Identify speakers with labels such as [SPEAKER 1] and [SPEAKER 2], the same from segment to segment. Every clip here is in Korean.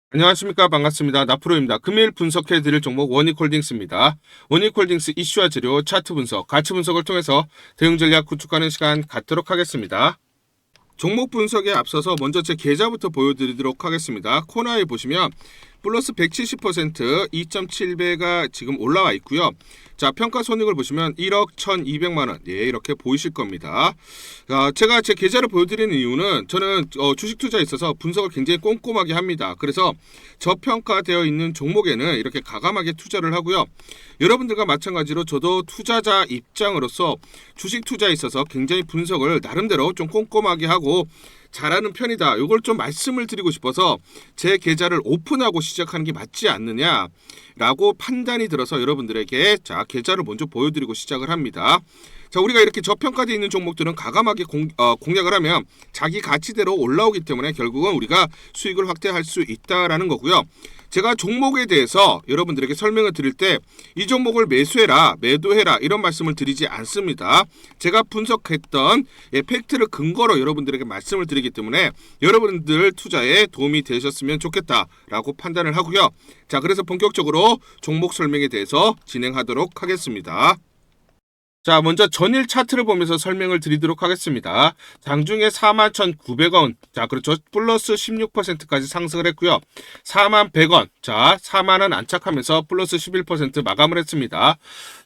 [SPEAKER 1] 안녕하십니까. 반갑습니다. 나프로입니다. 금일 분석해드릴 종목 원익홀딩스입니다. 원익홀딩스 이슈와 재료, 차트 분석, 가치 분석을 통해서 대응 전략 구축하는 시간 갖도록 하겠습니다. 종목 분석에 앞서서 먼저 제 계좌부터 보여드리도록 하겠습니다. 코너에 보시면 플러스 170% 2.7배가 지금 올라와 있고요. 자, 평가 손익을 보시면 1억 1,200만원. 예, 이렇게 보이실 겁니다. 제가 제 계좌를 보여드리는 이유는 저는 주식 투자에 있어서 분석을 굉장히 꼼꼼하게 합니다. 그래서 저평가되어 있는 종목에는 이렇게 가감하게 투자를 하고요. 여러분들과 마찬가지로 저도 투자자 입장으로서 주식 투자에 있어서 굉장히 분석을 나름대로 좀 꼼꼼하게 하고 잘하는 편이다. 이걸 좀 말씀을 드리고 싶어서 제 계좌를 오픈하고 시작하는 게 맞지 않느냐라고 판단이 들어서 여러분들에게 자 계좌를 먼저 보여드리고 시작을 합니다. 자, 우리가 이렇게 저평가되어 있는 종목들은 가감하게 공략을 하면 자기 가치대로 올라오기 때문에 결국은 우리가 수익을 확대할 수 있다라는 거고요. 제가 종목에 대해서 여러분들에게 설명을 드릴 때 이 종목을 매수해라, 매도해라 이런 말씀을 드리지 않습니다. 제가 분석했던 팩트를 근거로 여러분들에게 말씀을 드리기 때문에 여러분들 투자에 도움이 되셨으면 좋겠다라고 판단을 하고요. 자, 그래서 본격적으로 종목 설명에 대해서 진행하도록 하겠습니다. 자, 먼저 전일 차트를 보면서 설명을 드리도록 하겠습니다. 장중에 41,900원. 자, 그렇죠. 플러스 16%까지 상승을 했고요. 41,100원. 자, 4만원 안착하면서 플러스 11% 마감을 했습니다.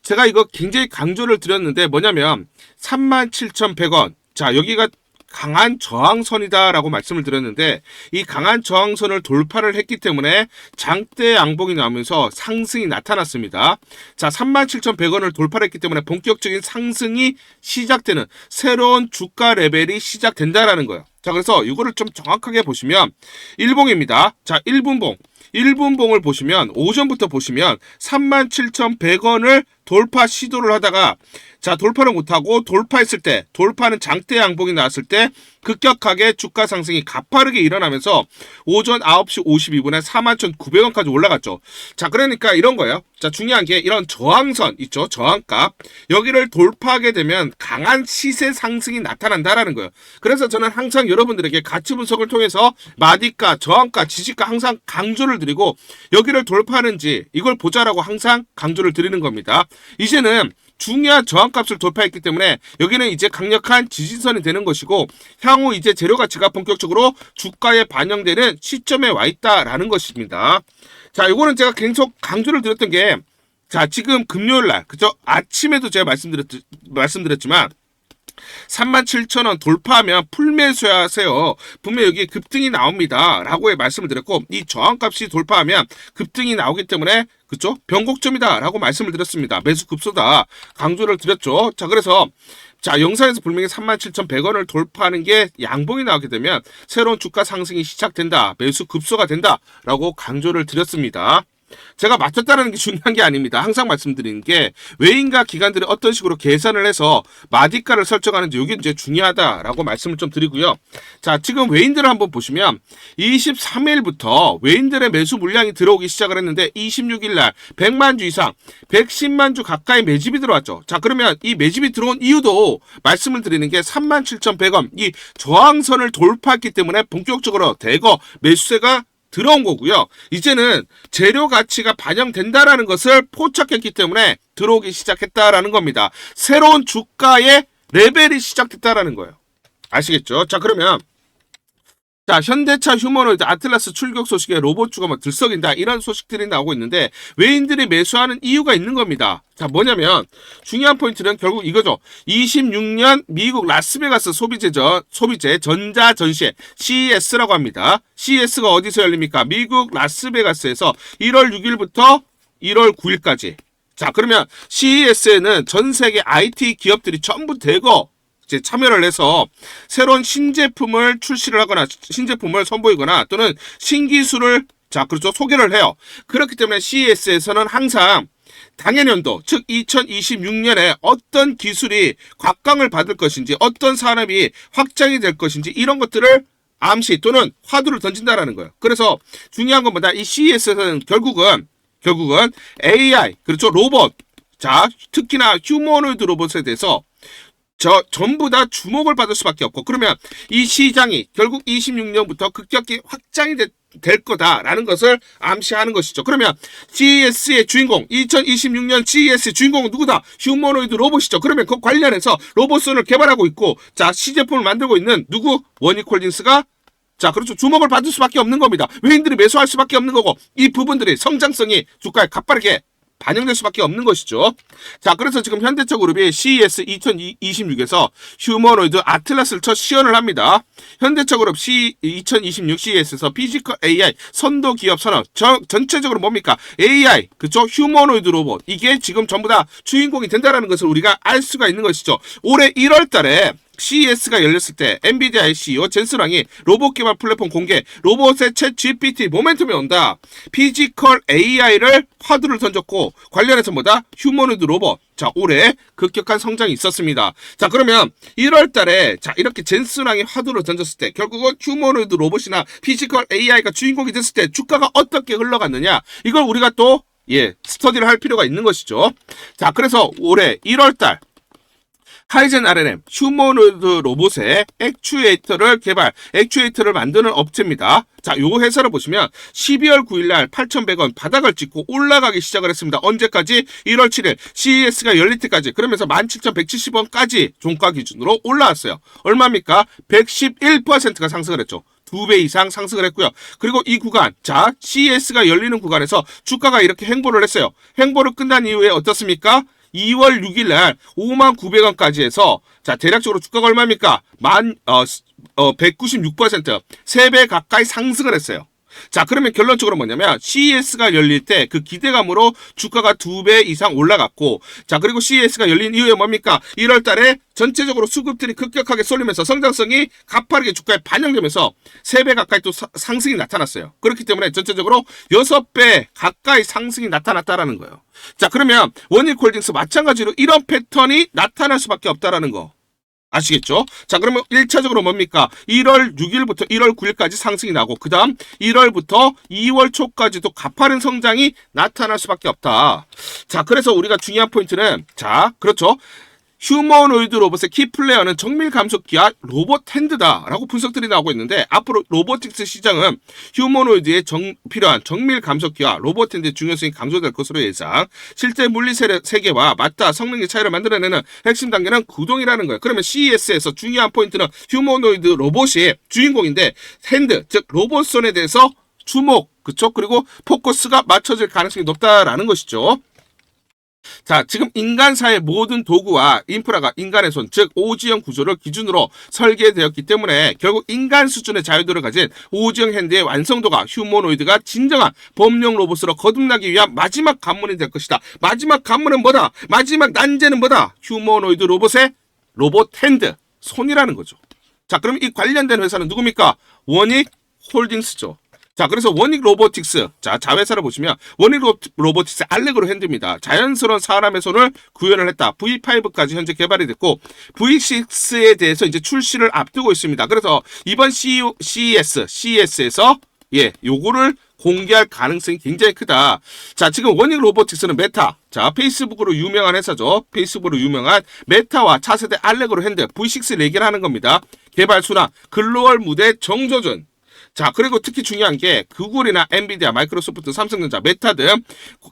[SPEAKER 1] 제가 이거 굉장히 강조를 드렸는데 뭐냐면 37,100원. 자, 여기가 강한 저항선이다라고 말씀을 드렸는데 이 강한 저항선을 돌파를 했기 때문에 장대 양봉이 나오면서 상승이 나타났습니다. 자, 37,100원을 돌파를 했기 때문에 본격적인 상승이 시작되는 새로운 주가 레벨이 시작된다라는 거예요. 자, 그래서 이거를 좀 정확하게 보시면 일봉입니다. 자, 1분봉. 1분봉을 보시면 오전부터 보시면 37,100원을 돌파 시도를 하다가 자, 돌파를 못하고 돌파했을 때 돌파는 장대 양봉이 나왔을 때 급격하게 주가 상승이 가파르게 일어나면서 오전 9시 52분에 41,900원까지 올라갔죠. 자, 그러니까 이런 거예요. 자, 중요한 게 이런 저항선 있죠. 저항값. 여기를 돌파하게 되면 강한 시세 상승이 나타난다라는 거예요. 그래서 저는 항상 여러분들에게 가치 분석을 통해서 마디가, 저항가, 지지가 항상 강조를 드리고 여기를 돌파하는지 이걸 보자라고 항상 강조를 드리는 겁니다. 이제는 중요한 저항값을 돌파했기 때문에 여기는 이제 강력한 지지선이 되는 것이고 향후 이제 재료 가치가 본격적으로 주가에 반영되는 시점에 와 있다라는 것입니다. 자, 이거는 제가 계속 강조를 드렸던 게 자, 지금 금요일 날 그죠? 아침에도 제가 말씀드렸지만 37,000원 돌파하면 풀매수하세요. 분명 여기 급등이 나옵니다. 라고 말씀을 드렸고 이 저항값이 돌파하면 급등이 나오기 때문에 그쵸? 변곡점이다 라고 말씀을 드렸습니다. 매수 급소다 강조를 드렸죠. 자, 그래서 자, 영상에서 분명히 37,100원을 돌파하는 게 양봉이 나오게 되면 새로운 주가 상승이 시작된다. 매수 급소가 된다 라고 강조를 드렸습니다. 제가 맞췄다는 게 중요한 게 아닙니다. 항상 말씀드리는 게 외인과 기관들이 어떤 식으로 계산을 해서 마디가를 설정하는지 이게 이제 중요하다라고 말씀을 좀 드리고요. 자, 지금 외인들을 한번 보시면 23일부터 외인들의 매수 물량이 들어오기 시작을 했는데 26일 날 100만 주 이상 110만 주 가까이 매집이 들어왔죠. 자, 그러면 이 매집이 들어온 이유도 말씀을 드리는 게 37,100원 이 저항선을 돌파했기 때문에 본격적으로 대거 매수세가 들어온 거고요. 이제는 재료 가치가 반영된다라는 것을 포착했기 때문에 들어오기 시작했다라는 겁니다. 새로운 주가의 레벨이 시작됐다라는 거예요. 아시겠죠? 자, 그러면 자, 현대차 휴머노이드 아틀라스 출격 소식에 로봇주가 막 들썩인다 이런 소식들이 나오고 있는데 외인들이 매수하는 이유가 있는 겁니다. 자, 뭐냐면 중요한 포인트는 결국 이거죠. 26년 미국 라스베가스 소비재 전자 전시회 CES라고 합니다. CES가 어디서 열립니까? 미국 라스베가스에서 1월 6일부터 1월 9일까지. 자, 그러면 CES에는 전 세계 IT 기업들이 전부 대거 참여를 해서 새로운 신제품을 출시를 하거나 신제품을 선보이거나 또는 신기술을 자, 그렇죠. 소개를 해요. 그렇기 때문에 CES에서는 항상 당해년도 즉 2026년에 어떤 기술이 곽강을 받을 것인지 어떤 산업이 확장이 될 것인지 이런 것들을 암시 또는 화두를 던진다라는 거예요. 그래서 중요한 것보다 이 CES에서는 결국은 AI 그렇죠. 로봇 자, 특히나 휴머노이드 로봇에 대해서 전부 다 주목을 받을 수밖에 없고 그러면 이 시장이 결국 26년부터 급격히 확장이 될 거다라는 것을 암시하는 것이죠. 그러면 CES의 주인공, 2026년 CES 주인공은 누구다? 휴머노이드 로봇이죠. 그러면 그 관련해서 로봇선을 개발하고 있고, 자, 시제품을 만들고 있는 누구? 워닉홀딩스가 자, 그렇죠. 주목을 받을 수밖에 없는 겁니다. 외인들이 매수할 수밖에 없는 거고, 이 부분들이 성장성이 주가에 가파르게 반영될 수밖에 없는 것이죠. 자, 그래서 지금 현대차그룹이 CES 2026에서 휴머노이드 아틀라스를 첫 시연을 합니다. 현대차그룹 2026 CES에서 피지컬 AI 선도 기업 선언. 전체적으로 뭡니까? AI, 그쵸? 휴머노이드 로봇. 이게 지금 전부 다 주인공이 된다는 것을 우리가 알 수가 있는 것이죠. 올해 1월 달에 CES가 열렸을 때 엔비디아의 CEO 젠슨 왕이 로봇 개발 플랫폼 공개, 로봇의 챗 GPT 모멘텀이 온다. 피지컬 AI를 화두를 던졌고 관련해서 뭐다? 휴머노이드 로봇. 자, 올해 급격한 성장이 있었습니다. 자, 그러면 1월 달에 자, 이렇게 젠슨 왕이 화두를 던졌을 때 결국은 휴머노이드 로봇이나 피지컬 AI가 주인공이 됐을 때 주가가 어떻게 흘러갔느냐? 이걸 우리가 또 스터디를 할 필요가 있는 것이죠. 자, 그래서 올해 1월 달 카이젠 RNM 휴머노이드 로봇의 액추에이터를 만드는 업체입니다. 자, 요 회사를 보시면 12월 9일날 8,100원 바닥을 찍고 올라가기 시작을 했습니다. 언제까지? 1월 7일 CES가 열릴 때까지. 그러면서 17,170원까지 종가 기준으로 올라왔어요. 얼마입니까? 111%가 상승을 했죠. 2배 이상 상승을 했고요. 그리고 이 구간, 자, CES가 열리는 구간에서 주가가 이렇게 횡보를 했어요. 횡보를 끝난 이후에 어떻습니까? 2월 6일 날 59,900원까지 해서 자, 대략적으로 주가가 얼마입니까? 196%, 3배 가까이 상승을 했어요. 자, 그러면 결론적으로 뭐냐면 CES가 열릴 때 그 기대감으로 주가가 2배 이상 올라갔고, 자, 그리고 CES가 열린 이후에 뭡니까? 1월 달에 전체적으로 수급들이 급격하게 쏠리면서 성장성이 가파르게 주가에 반영되면서 3배 가까이 또 상승이 나타났어요. 그렇기 때문에 전체적으로 6배 가까이 상승이 나타났다라는 거예요. 자, 그러면 원익홀딩스 마찬가지로 이런 패턴이 나타날 수밖에 없다라는 거. 아시겠죠? 자, 그러면 1차적으로 뭡니까? 1월 6일부터 1월 9일까지 상승이 나고, 그 다음 1월부터 2월 초까지도 가파른 성장이 나타날 수밖에 없다. 자, 그래서 우리가 중요한 포인트는, 자, 그렇죠. 휴머노이드 로봇의 키플레이어는 정밀 감속기와 로봇 핸드다라고 분석들이 나오고 있는데, 앞으로 로보틱스 시장은 휴머노이드에 필요한 정밀 감속기와 로봇 핸드의 중요성이 강조될 것으로 예상. 실제 물리 세계와 맞닿아 성능의 차이를 만들어내는 핵심 단계는 구동이라는 거예요. 그러면 CES에서 중요한 포인트는 휴머노이드 로봇이 주인공인데, 핸드, 즉 로봇선에 대해서 주목, 그쵸? 그리고 포커스가 맞춰질 가능성이 높다라는 것이죠. 자, 지금 인간사의 모든 도구와 인프라가 인간의 손, 즉 오지형 구조를 기준으로 설계되었기 때문에 결국 인간 수준의 자유도를 가진 오지형 핸드의 완성도가 휴머노이드가 진정한 범용 로봇으로 거듭나기 위한 마지막 관문이 될 것이다. 마지막 관문은 뭐다? 마지막 난제는 뭐다? 휴머노이드 로봇의 로봇 핸드, 손이라는 거죠. 자, 그럼 이 관련된 회사는 누굽니까? 원익홀딩스죠. 자, 그래서 원익 로보틱스, 자, 자회사를 보시면 원익 로보틱스 알레그로 핸드입니다. 자연스러운 사람의 손을 구현을 했다. V5까지 현재 개발이 됐고, V6에 대해서 이제 출시를 앞두고 있습니다. 그래서 이번 CES에서 요거를 공개할 가능성이 굉장히 크다. 자, 지금 원익 로보틱스는 메타, 자, 페이스북으로 유명한 회사죠. 페이스북으로 유명한 메타와 차세대 알레그로 핸드 V6 얘기를 하는 겁니다. 개발 순환, 글로벌 무대 정조준. 자, 그리고 특히 중요한 게 구글이나 엔비디아, 마이크로소프트, 삼성전자, 메타 등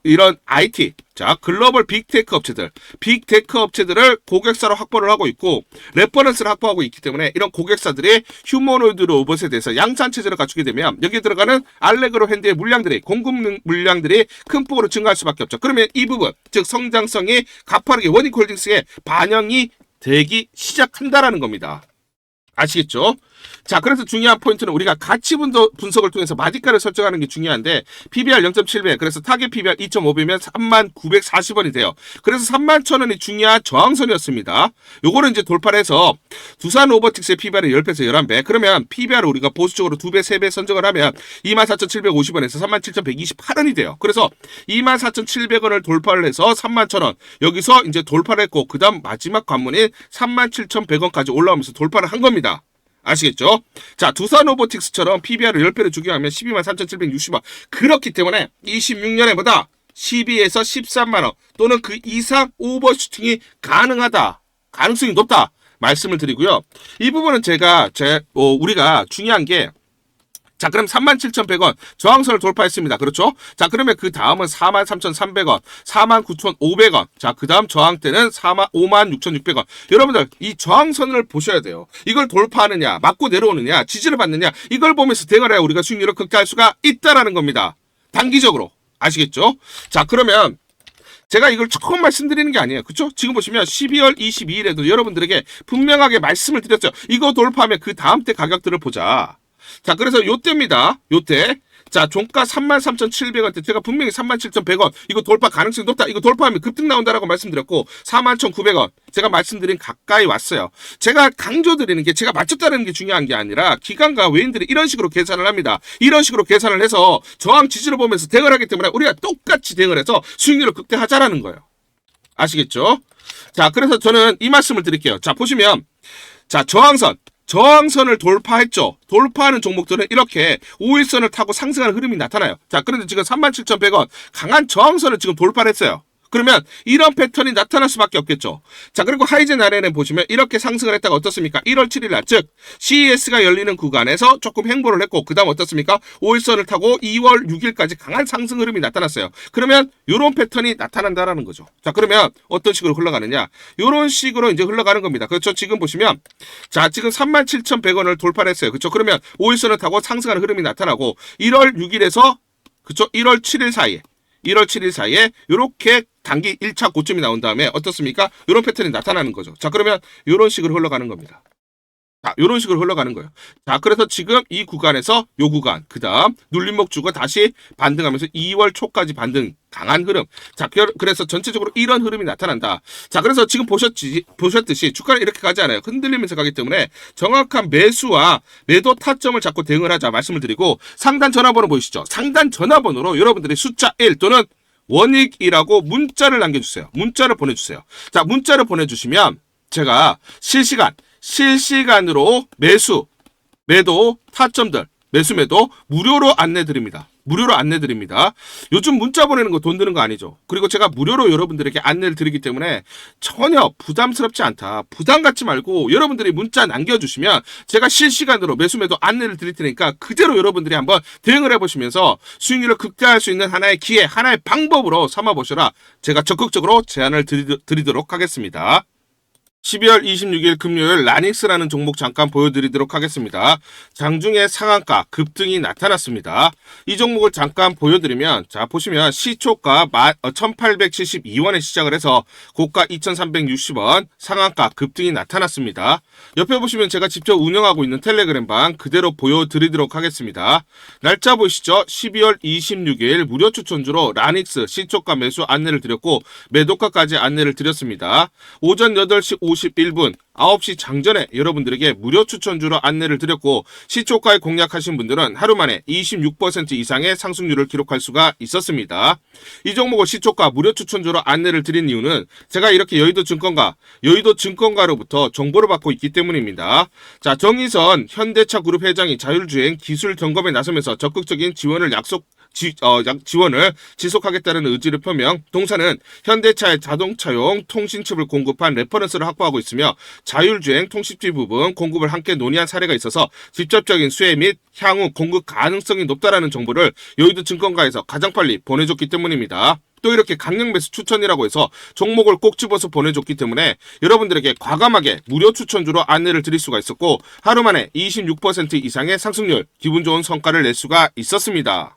[SPEAKER 1] 이런 IT, 자, 글로벌 빅테크 업체들을 고객사로 확보를 하고 있고 레퍼런스를 확보하고 있기 때문에 이런 고객사들이 휴머노이드 로봇에 대해서 양산 체제를 갖추게 되면 여기에 들어가는 알레그로 핸드의 공급 물량들이 큰 폭으로 증가할 수밖에 없죠. 그러면 이 부분, 즉 성장성이 가파르게 원익홀딩스에 반영이 되기 시작한다라는 겁니다. 아시겠죠? 자, 그래서 중요한 포인트는 우리가 가치 분석을 통해서 마디가를 설정하는 게 중요한데, PBR 0.7배, 그래서 타겟 PBR 2.5배면 39,40원이 돼요. 그래서 31,000원이 중요한 저항선이었습니다. 요거는 이제 돌파를 해서 두산 로보틱스의 PBR이 10배에서 11배, 그러면 PBR을 우리가 보수적으로 2배, 3배 선정을 하면 24,750원에서 37,128원이 돼요. 그래서 24,700원을 돌파를 해서 31,000원, 여기서 이제 돌파를 했고, 그 다음 마지막 관문인 37,100원까지 올라오면서 돌파를 한 겁니다. 아시겠죠? 자, 두산 로보틱스처럼 PBR을 10배를 적용하면 123,760원. 그렇기 때문에 26년에 보다 12에서 13만원 또는 그 이상 오버슈팅이 가능하다. 가능성이 높다. 말씀을 드리고요. 이 부분은 우리가 중요한 게 자, 그럼 37,100원 저항선을 돌파했습니다. 그렇죠? 자, 그러면 그 다음은 43,300원, 49,500원. 자, 그 다음 저항대는 56,600원. 여러분들, 이 저항선을 보셔야 돼요. 이걸 돌파하느냐, 맞고 내려오느냐, 지지를 받느냐, 이걸 보면서 대응을 해야 우리가 수익률을 극대화할 수가 있다라는 겁니다. 단기적으로. 아시겠죠? 자, 그러면 제가 이걸 처음 말씀드리는 게 아니에요. 그쵸? 지금 보시면 12월 22일에도 여러분들에게 분명하게 말씀을 드렸죠. 이거 돌파하면 그 다음 때 가격들을 보자. 자, 그래서 요때입니다. 요때. 자, 종가 33,700원대 제가 분명히 37,100원 이거 돌파 가능성이 높다. 이거 돌파하면 급등 나온다라고 말씀드렸고 41,900원 제가 말씀드린 가까이 왔어요. 제가 강조드리는 게 제가 맞췄다는 게 중요한 게 아니라 기관과 외인들이 이런 식으로 계산을 합니다. 이런 식으로 계산을 해서 저항 지지를 보면서 대응을 하기 때문에 우리가 똑같이 대응을 해서 수익률을 극대화하자라는 거예요. 아시겠죠? 자, 그래서 저는 이 말씀을 드릴게요. 자, 보시면 자, 저항선을 돌파했죠. 돌파하는 종목들은 이렇게 5일선을 타고 상승하는 흐름이 나타나요. 자, 그런데 지금 37,100원 강한 저항선을 지금 돌파를 했어요. 그러면 이런 패턴이 나타날 수밖에 없겠죠. 자, 그리고 하이젠 아래는 보시면 이렇게 상승을 했다가 어떻습니까? 1월 7일 날, 즉 CES가 열리는 구간에서 조금 횡보를 했고 그 다음 어떻습니까? 5일선을 타고 2월 6일까지 강한 상승 흐름이 나타났어요. 그러면 이런 패턴이 나타난다라는 거죠. 자, 그러면 어떤 식으로 흘러가느냐? 이런 식으로 이제 흘러가는 겁니다. 그렇죠? 지금 보시면 자, 지금 37,100원을 돌파를 했어요. 그렇죠? 그러면 5일선을 타고 상승하는 흐름이 나타나고 1월 6일에서 그렇죠? 1월 7일 사이에 이렇게 단기 1차 고점이 나온 다음에 어떻습니까? 이런 패턴이 나타나는 거죠. 자, 그러면 이런 식으로 흘러가는 겁니다. 자, 이런 식으로 흘러가는 거예요. 자, 그래서 지금 이 구간에서 요 구간, 그 다음 눌림목 주고 다시 반등하면서 2월 초까지 반등 강한 흐름. 자, 그래서 전체적으로 이런 흐름이 나타난다. 자, 그래서 지금 보셨듯이 주가는 이렇게 가지 않아요. 흔들리면서 가기 때문에 정확한 매수와 매도 타점을 잡고 대응을 하자 말씀을 드리고 상단 전화번호 보이시죠? 상단 전화번호로 여러분들이 숫자 1 또는 원익이라고 문자를 남겨주세요. 문자를 보내주세요. 자, 문자를 보내주시면 제가 실시간으로 매수, 매도, 타점들, 매수, 매도 무료로 안내드립니다. 무료로 안내드립니다. 요즘 문자 보내는 거 돈 드는 거 아니죠. 그리고 제가 무료로 여러분들에게 안내를 드리기 때문에 전혀 부담스럽지 않다. 부담 갖지 말고 여러분들이 문자 남겨주시면 제가 실시간으로 매수, 매도 안내를 드릴 테니까 그대로 여러분들이 한번 대응을 해보시면서 수익률을 극대화할 수 있는 하나의 기회, 하나의 방법으로 삼아보셔라. 제가 적극적으로 제안을 드리도록 하겠습니다. 12월 26일 금요일 라닉스라는 종목 잠깐 보여드리도록 하겠습니다. 장중에 상한가 급등이 나타났습니다. 이 종목을 잠깐 보여드리면 자 보시면 시초가 1872원에 시작을 해서 고가 2360원 상한가 급등이 나타났습니다. 옆에 보시면 제가 직접 운영하고 있는 텔레그램방 그대로 보여드리도록 하겠습니다. 날짜 보시죠. 12월 26일 무료 추천주로 라닉스 시초가 매수 안내를 드렸고 매도가까지 안내를 드렸습니다. 오전 8시 51분 9시 장전에 여러분들에게 무료 추천주로 안내를 드렸고 시초가에 공략하신 분들은 하루 만에 26% 이상의 상승률을 기록할 수가 있었습니다. 이 종목을 시초가 무료 추천주로 안내를 드린 이유는 제가 이렇게 여의도 증권가로부터 정보를 받고 있기 때문입니다. 자, 정의선 현대차 그룹 회장이 자율주행 기술 점검에 나서면서 적극적인 지원을 지원을 지속하겠다는 의지를 표명, 동사는 현대차의 자동차용 통신칩을 공급한 레퍼런스를 확보하고 있으며 자율주행 통신칩 부분 공급을 함께 논의한 사례가 있어서 직접적인 수혜 및 향후 공급 가능성이 높다라는 정보를 여의도 증권가에서 가장 빨리 보내줬기 때문입니다. 또 이렇게 강력 매수 추천이라고 해서 종목을 꼭 집어서 보내줬기 때문에 여러분들에게 과감하게 무료 추천주로 안내를 드릴 수가 있었고 하루 만에 26% 이상의 상승률, 기분 좋은 성과를 낼 수가 있었습니다.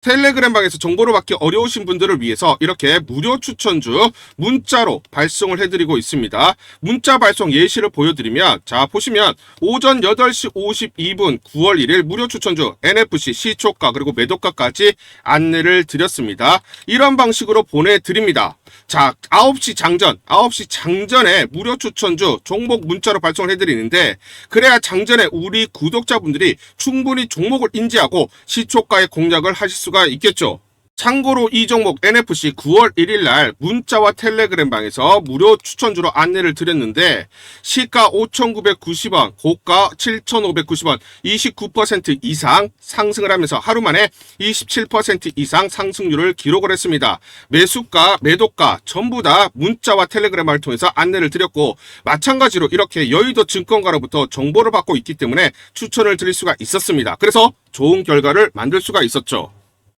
[SPEAKER 1] 텔레그램방에서 정보를 받기 어려우신 분들을 위해서 이렇게 무료 추천주 문자로 발송을 해드리고 있습니다. 문자 발송 예시를 보여드리면 자 보시면 오전 8시 52분 9월 1일 무료 추천주 NFC 시초가 그리고 매도가까지 안내를 드렸습니다. 이런 방식으로 보내드립니다. 자 9시 장전에 무료 추천주 종목 문자로 발송을 해드리는데 그래야 장전에 우리 구독자분들이 충분히 종목을 인지하고 시초가의 공략을 하실 수가 있겠죠. 참고로 이 종목 NFC 9월 1일 날 문자와 텔레그램 방에서 무료 추천주로 안내를 드렸는데 시가 5,990원, 고가 7,590원, 29% 이상 상승을 하면서 하루 만에 27% 이상 상승률을 기록을 했습니다. 매수가, 매도가 전부 다 문자와 텔레그램을 통해서 안내를 드렸고 마찬가지로 이렇게 여의도 증권가로부터 정보를 받고 있기 때문에 추천을 드릴 수가 있었습니다. 그래서 좋은 결과를 만들 수가 있었죠.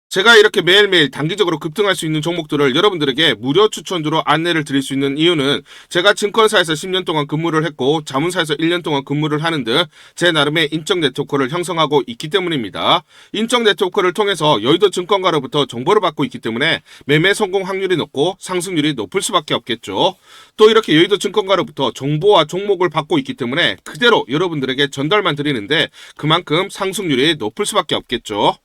[SPEAKER 1] 제가 이렇게 매일매일 단기적으로 급등할 수 있는 종목들을 여러분들에게 무료 추천주로 안내를 드릴 수 있는 이유는 제가 증권사에서 10년 동안 근무를 했고 자문사에서 1년 동안 근무를 하는 등 제 나름의 인적 네트워크를 형성하고 있기 때문입니다. 인적 네트워크를 통해서 여의도 증권가로부터 정보를 받고 있기 때문에 매매 성공 확률이 높고 상승률이 높을 수밖에 없겠죠. 또 이렇게 여의도 증권가로부터 정보와 종목을 받고 있기 때문에 그대로 여러분들에게 전달만 드리는데 그만큼 상승률이 높을 수밖에 없겠죠.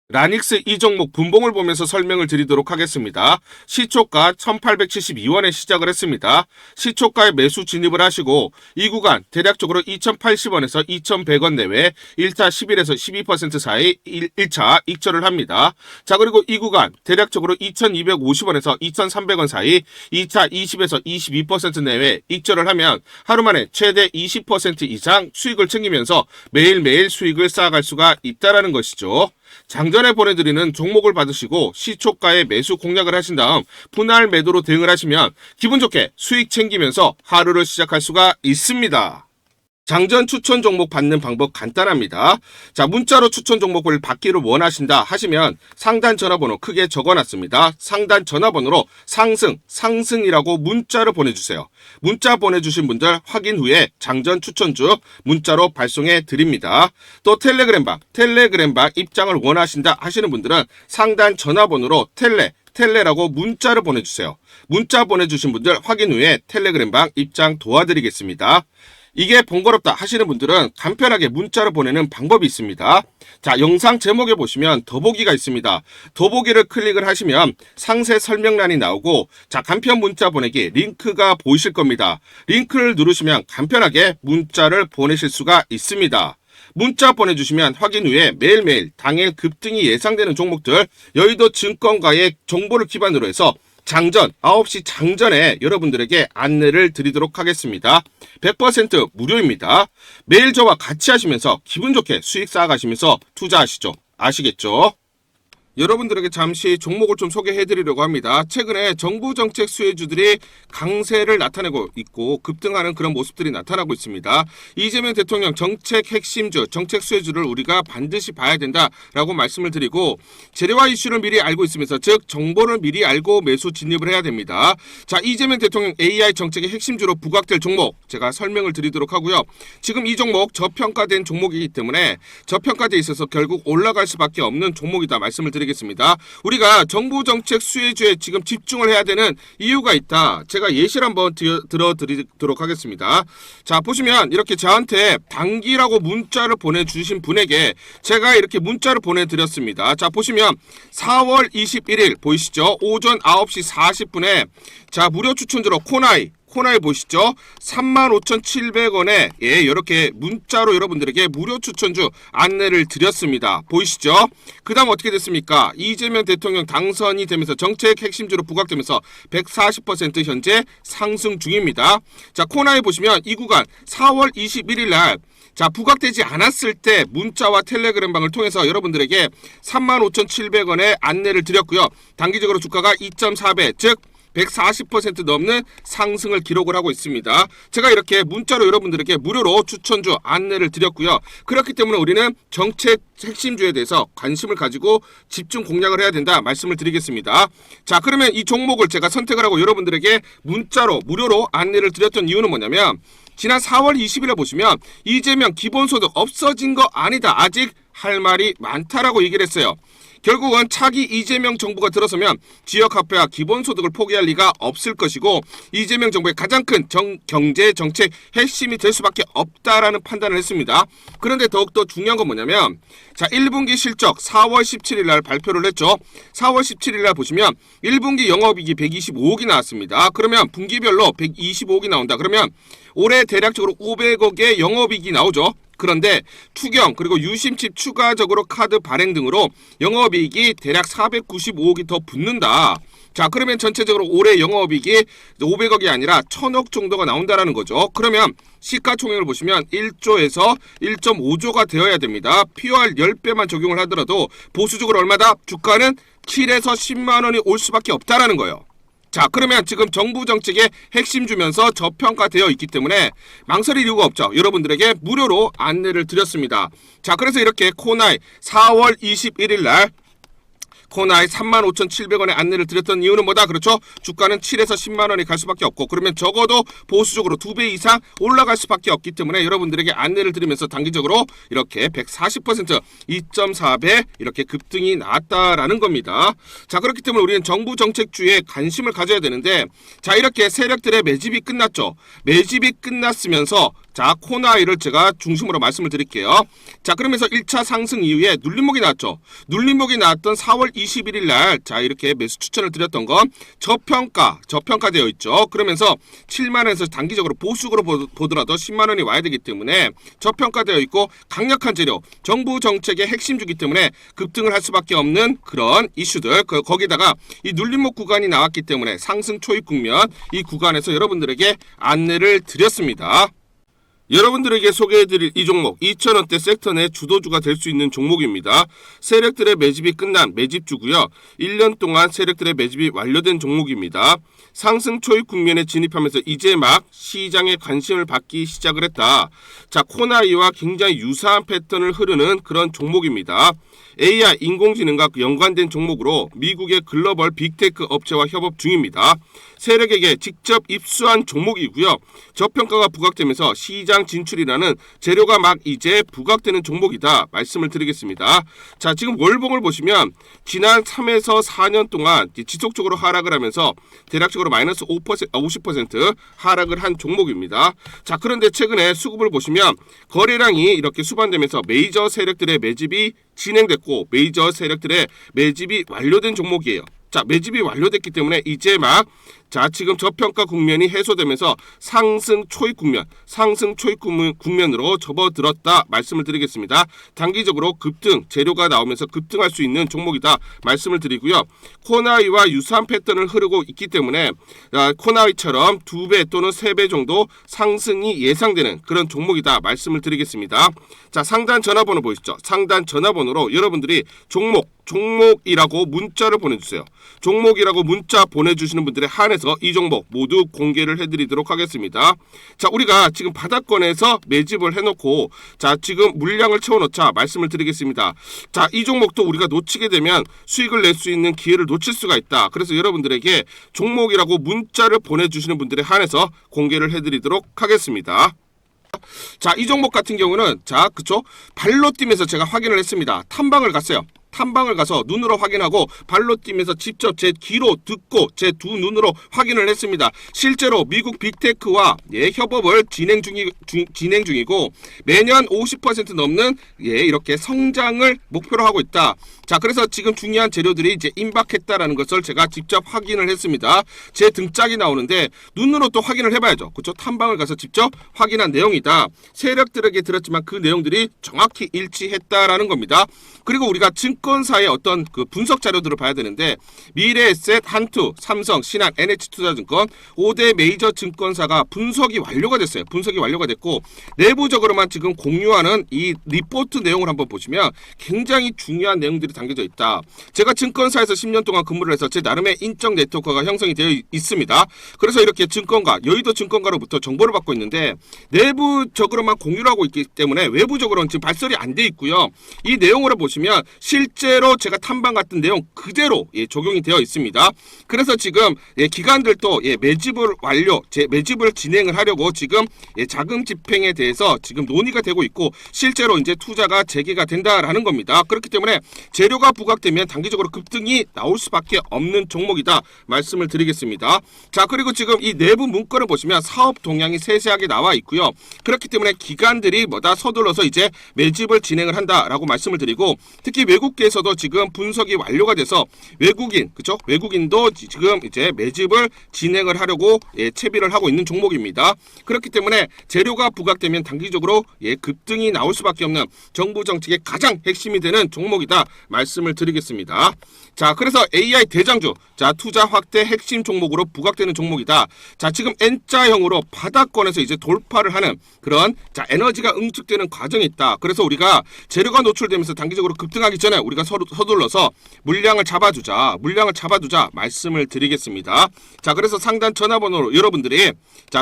[SPEAKER 1] 라닉스 이 종목 분봉을 보면서 설명을 드리도록 하겠습니다. 시초가 1872원에 시작을 했습니다. 시초가에 매수 진입을 하시고 이 구간 대략적으로 2080원에서 2100원 내외 1차 11에서 12% 사이 1차 익절을 합니다. 자, 그리고 이 구간 대략적으로 2250원에서 2300원 사이 2차 20에서 22% 내외 익절을 하면 하루 만에 최대 20% 이상 수익을 챙기면서 매일매일 수익을 쌓아갈 수가 있다는 것이죠. 장전에 보내드리는 종목을 받으시고 시초가에 매수 공략을 하신 다음 분할 매도로 대응을 하시면 기분 좋게 수익 챙기면서 하루를 시작할 수가 있습니다. 장전 추천 종목 받는 방법 간단합니다. 자, 문자로 추천 종목을 받기를 원하신다 하시면 상단 전화번호 크게 적어놨습니다. 상단 전화번호로 상승이라고 문자를 보내주세요. 문자 보내주신 분들 확인 후에 장전 추천주 문자로 발송해 드립니다. 또 텔레그램방 입장을 원하신다 하시는 분들은 상단 전화번호로 텔레라고 문자를 보내주세요. 문자 보내주신 분들 확인 후에 텔레그램방 입장 도와드리겠습니다. 이게 번거롭다 하시는 분들은 간편하게 문자로 보내는 방법이 있습니다. 자, 영상 제목에 보시면 더보기가 있습니다. 더보기를 클릭을 하시면 상세 설명란이 나오고 자, 간편 문자 보내기 링크가 보이실 겁니다. 링크를 누르시면 간편하게 문자를 보내실 수가 있습니다. 문자 보내주시면 확인 후에 매일매일 당일 급등이 예상되는 종목들 여의도 증권가의 정보를 기반으로 해서 장전 9시 장전에 여러분들에게 안내를 드리도록 하겠습니다. 100% 무료입니다. 매일 저와 같이 하시면서 기분 좋게 수익 쌓아가시면서 투자하시죠. 아시겠죠? 여러분들에게 잠시 종목을 좀 소개해드리려고 합니다. 최근에 정부 정책 수혜주들이 강세를 나타내고 있고 급등하는 그런 모습들이 나타나고 있습니다. 이재명 대통령 정책 핵심주, 정책 수혜주를 우리가 반드시 봐야 된다라고 말씀을 드리고 재료와 이슈를 미리 알고 있으면서 즉 정보를 미리 알고 매수 진입을 해야 됩니다. 자, 이재명 대통령 AI 정책의 핵심주로 부각될 종목 제가 설명을 드리도록 하고요. 지금 이 종목 저평가된 종목이기 때문에 저평가돼 있어서 결국 올라갈 수밖에 없는 종목이다 말씀을 드리겠습니다. 우리가 정부 정책 수혜주에 지금 집중을 해야 되는 이유가 있다. 제가 예시를 한번 들어드리도록 하겠습니다. 자, 보시면 이렇게 저한테 단기라고 문자를 보내주신 분에게 제가 이렇게 문자를 보내드렸습니다. 자, 보시면 4월 21일 보이시죠? 오전 9시 40분에 자, 무료 추천주로 코나이 보시죠. 35,700원에 예, 이렇게 문자로 여러분들에게 무료 추천주 안내를 드렸습니다. 보이시죠? 그 다음 어떻게 됐습니까? 이재명 대통령 당선이 되면서 정책 핵심주로 부각되면서 140% 현재 상승 중입니다. 자, 코나에 보시면 이 구간 4월 21일 날 자, 부각되지 않았을 때 문자와 텔레그램방을 통해서 여러분들에게 35,700원에 안내를 드렸고요. 단기적으로 주가가 2.4배, 즉 140% 넘는 상승을 기록을 하고 있습니다. 제가 이렇게 문자로 여러분들에게 무료로 추천주 안내를 드렸고요. 그렇기 때문에 우리는 정책 핵심주에 대해서 관심을 가지고 집중 공략을 해야 된다 말씀을 드리겠습니다. 자, 그러면 이 종목을 제가 선택을 하고 여러분들에게 문자로 무료로 안내를 드렸던 이유는 뭐냐면 지난 4월 20일에 보시면 이재명 기본소득 없어진 거 아니다. 아직 할 말이 많다라고 얘기를 했어요. 결국은 차기 이재명 정부가 들어서면 지역화폐와 기본소득을 포기할 리가 없을 것이고 이재명 정부의 가장 큰 경제 정책 핵심이 될 수밖에 없다라는 판단을 했습니다. 그런데 더욱더 중요한 건 뭐냐면 자, 1분기 실적 4월 17일 날 발표를 했죠. 4월 17일 날 보시면 1분기 영업이익이 125억이 나왔습니다. 그러면 분기별로 125억이 나온다. 그러면 올해 대략적으로 500억의 영업이익이 나오죠. 그런데 투경 그리고 유심칩 추가적으로 카드 발행 등으로 영업이익이 대략 495억이 더 붙는다. 자, 그러면 전체적으로 올해 영업이익이 500억이 아니라 1000억 정도가 나온다라는 거죠. 그러면 시가총액을 보시면 1조에서 1.5조가 되어야 됩니다. POR 10배만 적용을 하더라도 보수적으로 얼마다? 주가는 7에서 10만 원이 올 수밖에 없다라는 거예요. 자, 그러면 지금 정부 정책의 핵심 주면서 저평가되어 있기 때문에 망설일 이유가 없죠. 여러분들에게 무료로 안내를 드렸습니다. 자, 그래서 이렇게 코나이 4월 21일 날 코나이 35,700원에 안내를 드렸던 이유는 뭐다? 그렇죠? 주가는 7에서 10만 원이 갈 수밖에 없고, 그러면 적어도 보수적으로 2배 이상 올라갈 수밖에 없기 때문에 여러분들에게 안내를 드리면서 단기적으로 이렇게 140% 2.4배 이렇게 급등이 나왔다라는 겁니다. 자, 그렇기 때문에 우리는 정부 정책주에 관심을 가져야 되는데, 자, 이렇게 세력들의 매집이 끝났죠. 매집이 끝났으면서 자, 코나이를 제가 중심으로 말씀을 드릴게요. 자, 그러면서 1차 상승 이후에 눌림목이 나왔죠. 눌림목이 나왔던 4월 21일 날, 자, 이렇게 매수 추천을 드렸던 건 저평가되어 있죠. 그러면서 7만 원에서 단기적으로 보수적으로 보더라도 10만 원이 와야 되기 때문에 저평가되어 있고 강력한 재료, 정부 정책의 핵심주기 때문에 급등을 할 수밖에 없는 그런 이슈들, 거기다가 이 눌림목 구간이 나왔기 때문에 상승 초입 국면, 이 구간에서 여러분들에게 안내를 드렸습니다. 여러분들에게 소개해드릴 이 종목 2,000원대 섹터 내 주도주가 될 수 있는 종목입니다. 세력들의 매집이 끝난 매집주고요. 1년 동안 세력들의 매집이 완료된 종목입니다. 상승 초입 국면에 진입하면서 이제 막 시장의 관심을 받기 시작을 했다. 자, 코나이와 굉장히 유사한 패턴을 흐르는 그런 종목입니다. AI 인공지능과 연관된 종목으로 미국의 글로벌 빅테크 업체와 협업 중입니다. 세력에게 직접 입수한 종목이고요. 저평가가 부각되면서 시장 진출이라는 재료가 막 이제 부각되는 종목이다 말씀을 드리겠습니다. 자, 지금 월봉을 보시면 지난 3에서 4년 동안 지속적으로 하락을 하면서 대략적으로 마이너스 50% 하락을 한 종목입니다. 자, 그런데 최근에 수급을 보시면 거래량이 이렇게 수반되면서 메이저 세력들의 매집이 진행됐고 메이저 세력들의 매집이 완료된 종목이에요. 자, 매집이 완료됐기 때문에 이제 막 자, 지금 저평가 국면이 해소되면서 상승 초입 국면으로 접어들었다 말씀을 드리겠습니다. 단기적으로 급등, 재료가 나오면서 급등할 수 있는 종목이다 말씀을 드리고요. 코나이와 유사한 패턴을 흐르고 있기 때문에 코나이처럼 2배 또는 3배 정도 상승이 예상되는 그런 종목이다 말씀을 드리겠습니다. 자, 상단 전화번호 보이시죠? 상단 전화번호로 여러분들이 종목이라고 문자를 보내주세요. 종목이라고 문자 보내주시는 분들에 한해서 이 종목 모두 공개를 해드리도록 하겠습니다. 자, 우리가 지금 바닥권에서 매집을 해놓고 자, 지금 물량을 채워놓자 말씀을 드리겠습니다. 자, 이 종목도 우리가 놓치게 되면 수익을 낼 수 있는 기회를 놓칠 수가 있다. 그래서 여러분들에게 종목이라고 문자를 보내주시는 분들에 한해서 공개를 해드리도록 하겠습니다. 자, 이 종목 같은 경우는 자, 그쵸? 발로 뛰면서 제가 확인을 했습니다. 탐방을 갔어요. 탐방을 가서 눈으로 확인하고 발로 뛰면서 직접 제 귀로 듣고 제 두 눈으로 확인을 했습니다. 실제로 미국 빅테크와 협업을 진행 중이고 매년 50% 넘는 이렇게 성장을 목표로 하고 있다. 자, 그래서 지금 중요한 재료들이 이제 임박했다라는 것을 제가 직접 확인을 했습니다. 제 등짝이 나오는데 눈으로 또 확인을 해봐야죠. 그렇죠? 탐방을 가서 직접 확인한 내용이다. 세력들에게 들었지만 그 내용들이 정확히 일치했다라는 겁니다. 그리고 우리가 증권사의 어떤 그 분석 자료들을 봐야 되는데 미래에셋, 한투, 삼성, 신한, NH투자증권 5대 메이저 증권사가 분석이 완료가 됐어요. 분석이 완료가 됐고 내부적으로만 지금 공유하는 이 리포트 내용을 한번 보시면 굉장히 중요한 내용들이 담겨져 있다. 제가 증권사에서 10년 동안 근무를 해서 제 나름의 인적 네트워크가 형성이 되어 있습니다. 그래서 이렇게 증권가, 여의도 증권가로부터 정보를 받고 있는데 내부적으로만 공유를 하고 있기 때문에 외부적으로는 지금 발설이 안 돼 있고요. 이 내용을 보시면 실제로 제가 탐방 같은 내용 그대로 적용이 되어 있습니다. 그래서 지금 기관들도 매집을 진행을 하려고 지금 자금 집행에 대해서 지금 논의가 되고 있고 실제로 이제 투자가 재개가 된다라는 겁니다. 그렇기 때문에 재료가 부각되면 단기적으로 급등이 나올 수밖에 없는 종목이다 말씀을 드리겠습니다. 자, 그리고 지금 이 내부 문건을 보시면 사업 동향이 세세하게 나와 있고요. 그렇기 때문에 기관들이 서둘러서 이제 매집을 진행을 한다라고 말씀을 드리고 특히 외국계 업계에서도 지금 분석이 완료가 돼서 외국인, 그쵸? 외국인도 지금 이제 매집을 진행을 하려고 채비를 하고 있는 종목입니다. 그렇기 때문에 재료가 부각되면 단기적으로 급등이 나올 수밖에 없는 정부 정책의 가장 핵심이 되는 종목이다 말씀을 드리겠습니다. 자, 그래서 AI 대장주, 자, 투자 확대 핵심 종목으로 부각되는 종목이다. 자, 지금 N자형으로 바닥권에서 이제 돌파를 하는 그런 자, 에너지가 응축되는 과정이 있다. 그래서 우리가 재료가 노출되면서 단기적으로 급등하기 전에 우리가 서둘러서 물량을 잡아두자 말씀을 드리겠습니다. 자, 그래서 상단 전화번호로 여러분들이 자,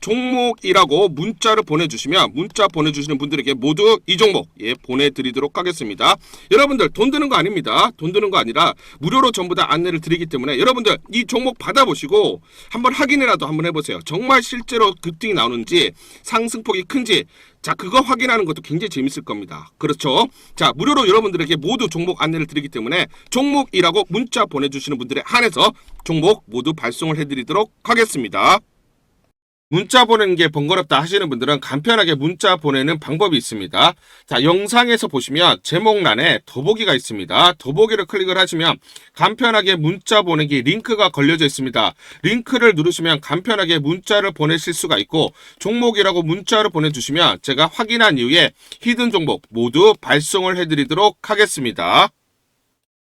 [SPEAKER 1] 종목이라고 문자를 보내주시면 문자 보내주시는 분들에게 모두 이 종목 보내드리도록 하겠습니다. 여러분들 돈 드는 거 아닙니다. 돈 드는 거 아니라 무료로 전부 다 안내를 드리기 때문에 여러분들 이 종목 받아보시고 한번 확인이라도 한번 해보세요. 정말 실제로 급등이 나오는지 상승폭이 큰지 자, 그거 확인하는 것도 굉장히 재밌을 겁니다. 그렇죠? 자, 무료로 여러분들에게 모두 종목 안내를 드리기 때문에 종목이라고 문자 보내주시는 분들에 한해서 종목 모두 발송을 해드리도록 하겠습니다. 문자 보내는 게 번거롭다 하시는 분들은 간편하게 문자 보내는 방법이 있습니다. 자, 영상에서 보시면 제목란에 더보기가 있습니다. 더보기를 클릭을 하시면 간편하게 문자 보내기 링크가 걸려져 있습니다. 링크를 누르시면 간편하게 문자를 보내실 수가 있고 종목이라고 문자를 보내주시면 제가 확인한 이후에 히든 종목 모두 발송을 해드리도록 하겠습니다.